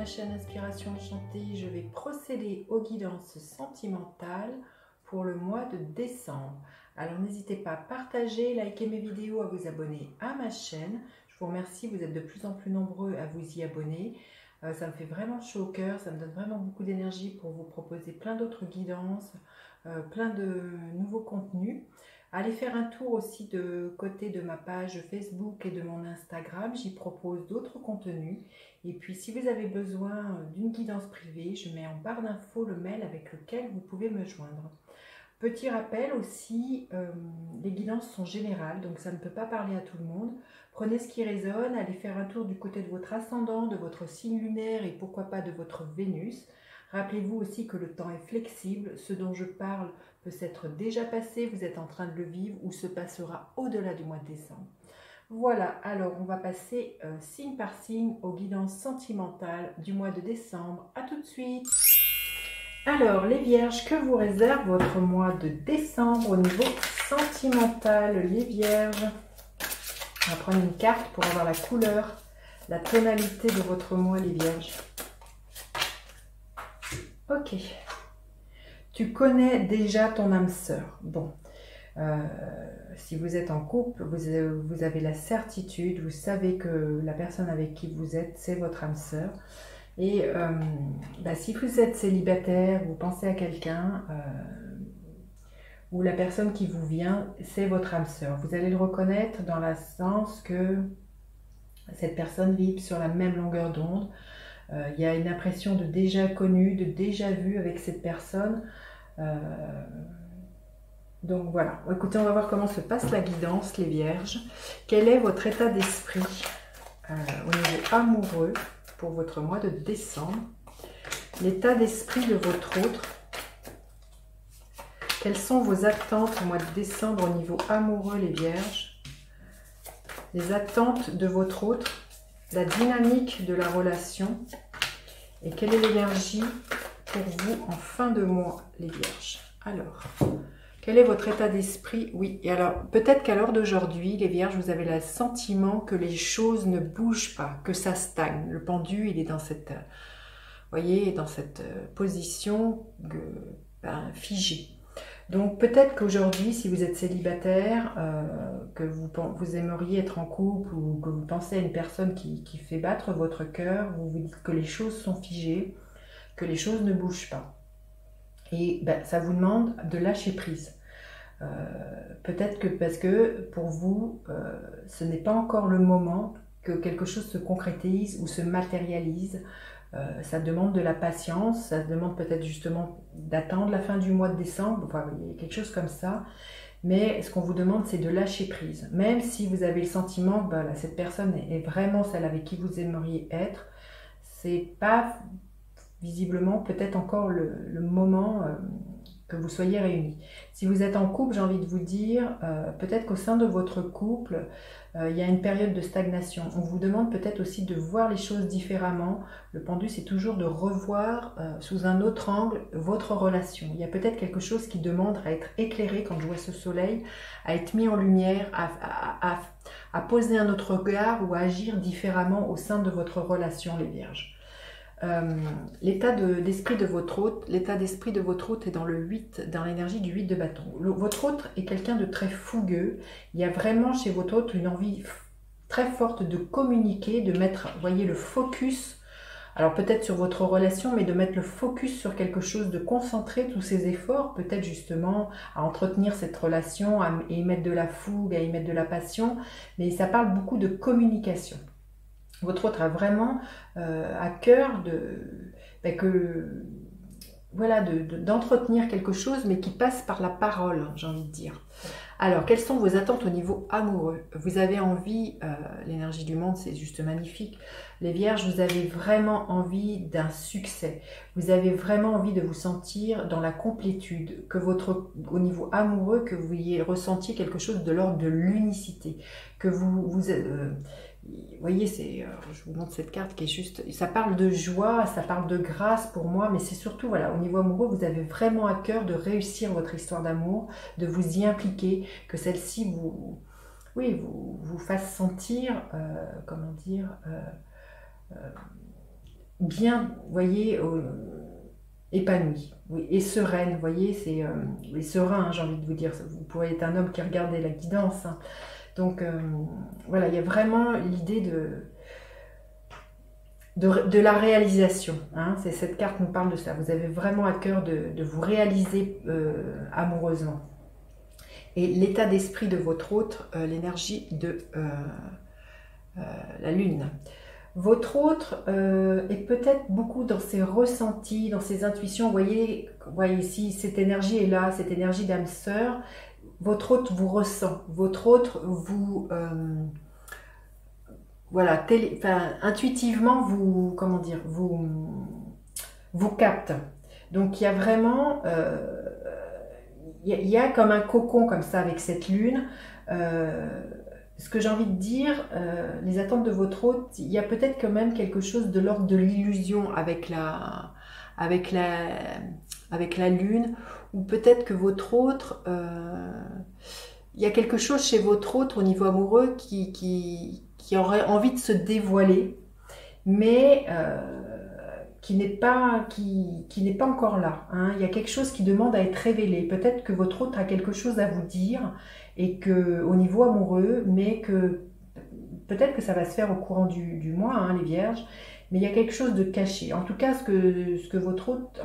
ma chaîne Inspiration Enchantée, je vais procéder aux guidances sentimentales pour le mois de décembre. Alors n'hésitez pas à partager, liker mes vidéos, à vous abonner à ma chaîne. Je vous remercie, vous êtes de plus en plus nombreux à vous y abonner. Ça me fait vraiment chaud au cœur, ça me donne vraiment beaucoup d'énergie pour vous proposer plein d'autres guidances, plein de nouveaux contenus. Allez faire un tour aussi de côté de ma page Facebook et de mon Instagram, j'y propose d'autres contenus. Et puis si vous avez besoin d'une guidance privée, je mets en barre d'infos le mail avec lequel vous pouvez me joindre. Petit rappel aussi, les guidances sont générales, donc ça ne peut pas parler à tout le monde. Prenez ce qui résonne, allez faire un tour du côté de votre ascendant, de votre signe lunaire et pourquoi pas de votre Vénus. Rappelez-vous aussi que le temps est flexible, ce dont je parle peut s'être déjà passé, vous êtes en train de le vivre ou se passera au-delà du mois de décembre. Voilà, alors on va passer signe par signe aux guidances sentimentales du mois de décembre. À tout de suite. Alors les Vierges, que vous réserve votre mois de décembre au niveau sentimental? Les Vierges, on va prendre une carte pour avoir la couleur, la tonalité de votre mois, les Vierges. Ok. Tu connais déjà ton âme sœur. Bon. Si vous êtes en couple, vous avez la certitude, vous savez que la personne avec qui vous êtes, c'est votre âme sœur. Et si vous êtes célibataire, vous pensez à quelqu'un, ou la personne qui vous vient, c'est votre âme sœur. Vous allez le reconnaître dans le sens que cette personne vibre sur la même longueur d'onde. Il y a une impression de déjà connu, de déjà vu avec cette personne. Donc voilà, écoutez, on va voir comment se passe la guidance, les Vierges. Quel est votre état d'esprit au niveau amoureux pour votre mois de décembre? L'état d'esprit de votre autre. Quelles sont vos attentes au mois de décembre au niveau amoureux, les Vierges? Les attentes de votre autre, la dynamique de la relation. Et quelle est l'énergie pour vous en fin de mois, les Vierges? Alors... quel est votre état d'esprit? Oui, et alors peut-être qu'à l'heure d'aujourd'hui, les Vierges, vous avez le sentiment que les choses ne bougent pas, que ça stagne. Le pendu, il est dans cette, voyez, dans cette position figée. Donc peut-être qu'aujourd'hui, si vous êtes célibataire, que vous aimeriez être en couple ou que vous pensez à une personne qui fait battre votre cœur, vous vous dites que les choses sont figées, que les choses ne bougent pas. Et ça vous demande de lâcher prise. Peut-être que parce que pour vous, ce n'est pas encore le moment que quelque chose se concrétise ou se matérialise. Ça demande de la patience, ça demande peut-être justement d'attendre la fin du mois de décembre, enfin, il y a quelque chose comme ça. Mais ce qu'on vous demande, c'est de lâcher prise. Même si vous avez le sentiment que cette personne est vraiment celle avec qui vous aimeriez être, c'est pas... visiblement peut-être encore le moment que vous soyez réunis. Si vous êtes en couple, j'ai envie de vous dire, peut-être qu'au sein de votre couple, il y a une période de stagnation. On vous demande peut-être aussi de voir les choses différemment. Le pendu, c'est toujours de revoir sous un autre angle votre relation. Il y a peut-être quelque chose qui demande à être éclairé, quand je vois ce soleil, à être mis en lumière, à poser un autre regard ou à agir différemment au sein de votre relation, les Vierges. L'état d'esprit de votre hôte, est dans le 8, dans l'énergie du 8 de bâton. Votre hôte est quelqu'un de très fougueux. Il y a vraiment chez votre hôte une envie très forte de communiquer, de mettre, voyez, le focus, alors peut-être sur votre relation, mais de mettre le focus sur quelque chose, de concentrer tous ses efforts, peut-être justement à entretenir cette relation, à y mettre de la fougue, à y mettre de la passion, mais ça parle beaucoup de communication. Votre autre a vraiment à cœur d'entretenir quelque chose, mais qui passe par la parole, j'ai envie de dire. Alors, quelles sont vos attentes au niveau amoureux? Vous avez envie, l'énergie du monde, c'est juste magnifique. Les Vierges, vous avez vraiment envie d'un succès. Vous avez vraiment envie de vous sentir dans la complétude, que au niveau amoureux, que vous ayez ressenti quelque chose de l'ordre de l'unicité, que vous voyez, je vous montre cette carte qui est juste, ça parle de joie, ça parle de grâce pour moi, mais c'est surtout, voilà, au niveau amoureux, vous avez vraiment à cœur de réussir votre histoire d'amour, de vous y impliquer, que celle-ci vous fasse sentir, comment dire, bien, vous voyez, épanouie, oui, et sereine, vous voyez, c'est serein, hein, j'ai envie de vous dire. Vous pourriez être un homme qui regardait la guidance, hein. Donc voilà, il y a vraiment l'idée de la réalisation, hein. Cette carte nous parle de ça. Vous avez vraiment à cœur de vous réaliser amoureusement. Et l'état d'esprit de votre autre, l'énergie de la lune. Votre autre est peut-être beaucoup dans ses ressentis, dans ses intuitions. Vous voyez si cette énergie est là, cette énergie d'âme sœur, votre autre vous ressent, votre autre vous... voilà, intuitivement, vous, comment dire, vous capte. Donc il y a vraiment, il y a comme un cocon comme ça avec cette lune. Ce que j'ai envie de dire, les attentes de votre hôte, il y a peut-être quand même quelque chose de l'ordre de l'illusion avec la lune, ou peut-être que votre autre, il y a quelque chose chez votre autre au niveau amoureux qui aurait envie de se dévoiler, mais qui n'est pas encore là, hein. Il y a quelque chose qui demande à être révélé. Peut-être que votre autre a quelque chose à vous dire, et que au niveau amoureux, mais que peut-être que ça va se faire au courant du mois, hein, les vierges, mais il y a quelque chose de caché. En tout cas, ce que votre hôte,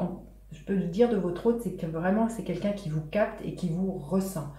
je peux le dire de votre hôte, c'est que vraiment c'est quelqu'un qui vous capte et qui vous ressent.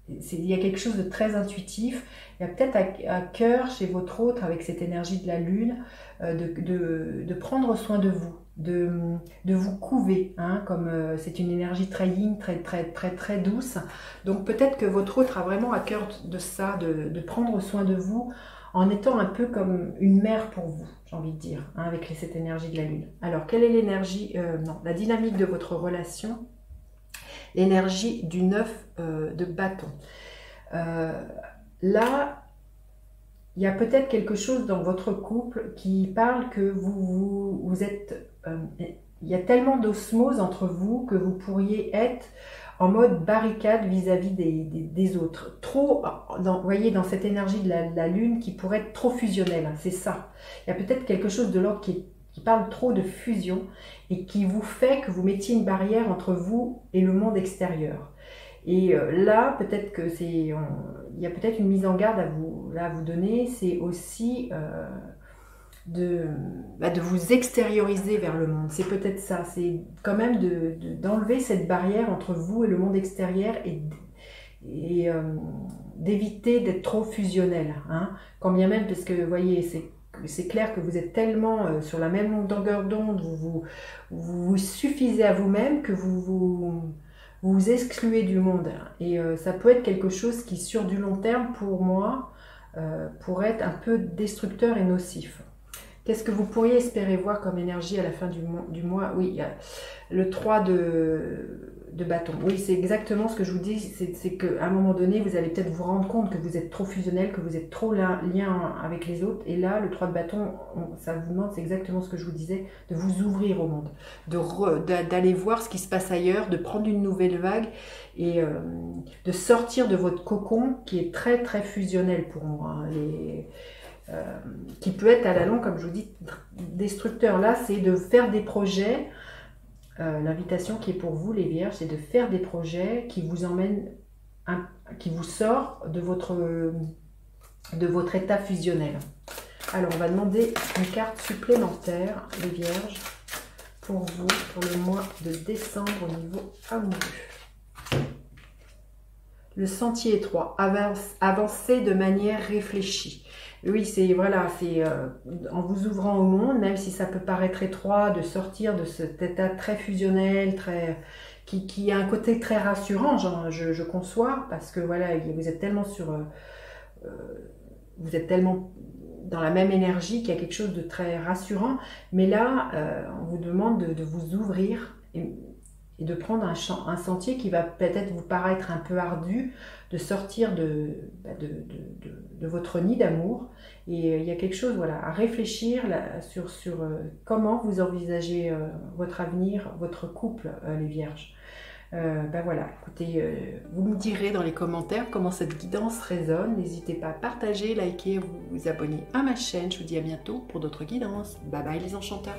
Il y a quelque chose de très intuitif. Il y a peut-être à cœur chez votre autre, avec cette énergie de la lune, de prendre soin de vous, de vous couver, hein, comme c'est une énergie très yin, très douce. Donc peut-être que votre autre a vraiment à cœur de ça, de prendre soin de vous, en étant un peu comme une mère pour vous, j'ai envie de dire, hein, avec cette énergie de la lune. Alors quelle est l'énergie, la dynamique de votre relation? L'énergie du 9 de bâton. Là, il y a peut-être quelque chose dans votre couple qui parle que vous êtes... il y a tellement d'osmose entre vous que vous pourriez être en mode barricade vis-à-vis des autres. Trop, vous voyez, dans cette énergie de la lune qui pourrait être trop fusionnelle, hein, c'est ça. Il y a peut-être quelque chose de l'ordre qui parle trop de fusion et qui vous fait que vous mettiez une barrière entre vous et le monde extérieur. Et là, peut-être que il y a peut-être une mise en garde à vous donner, c'est aussi de vous extérioriser vers le monde. C'est peut-être ça, c'est quand même d'enlever cette barrière entre vous et le monde extérieur et d'éviter d'être trop fusionnel, hein. Quand bien même, parce que vous voyez, c'est clair que vous êtes tellement sur la même longueur d'onde, vous suffisez à vous-même que vous excluez du monde. Et ça peut être quelque chose qui, sur du long terme, pour moi, pourrait être un peu destructeur et nocif. Qu'est-ce que vous pourriez espérer voir comme énergie à la fin du mois? Oui, il y a le 3 de bâton. Oui, c'est exactement ce que je vous dis, c'est qu'à un moment donné, vous allez peut-être vous rendre compte que vous êtes trop fusionnel, que vous êtes trop lien avec les autres. Et là, le 3 de bâton, ça vous demande, c'est exactement ce que je vous disais, de vous ouvrir au monde, d'aller voir ce qui se passe ailleurs, de prendre une nouvelle vague et de sortir de votre cocon qui est très fusionnel pour moi, hein. Qui peut être à la longue, comme je vous dis, destructeur. Là, c'est de faire des projets. L'invitation qui est pour vous, les vierges, c'est de faire des projets qui vous emmènent, qui vous sort de votre état fusionnel. Alors, on va demander une carte supplémentaire, les vierges, pour vous, pour le mois de décembre au niveau amoureux. Le sentier étroit, avancer de manière réfléchie. Oui, c'est voilà, c'est en vous ouvrant au monde, même si ça peut paraître étroit, de sortir de cet état très fusionnel, qui a un côté très rassurant, je conçois, parce que voilà, vous êtes tellement vous êtes tellement dans la même énergie qu'il y a quelque chose de très rassurant. Mais là, on vous demande de vous ouvrir et de prendre un sentier qui va peut-être vous paraître un peu ardu, de sortir de votre nid d'amour. Et il y a quelque chose, voilà, à réfléchir là, sur comment vous envisagez votre avenir, votre couple, les vierges. Ben voilà, écoutez, vous me direz dans les commentaires comment cette guidance résonne. N'hésitez pas à partager, liker, vous abonner à ma chaîne. Je vous dis à bientôt pour d'autres guidances. Bye bye les enchanteurs.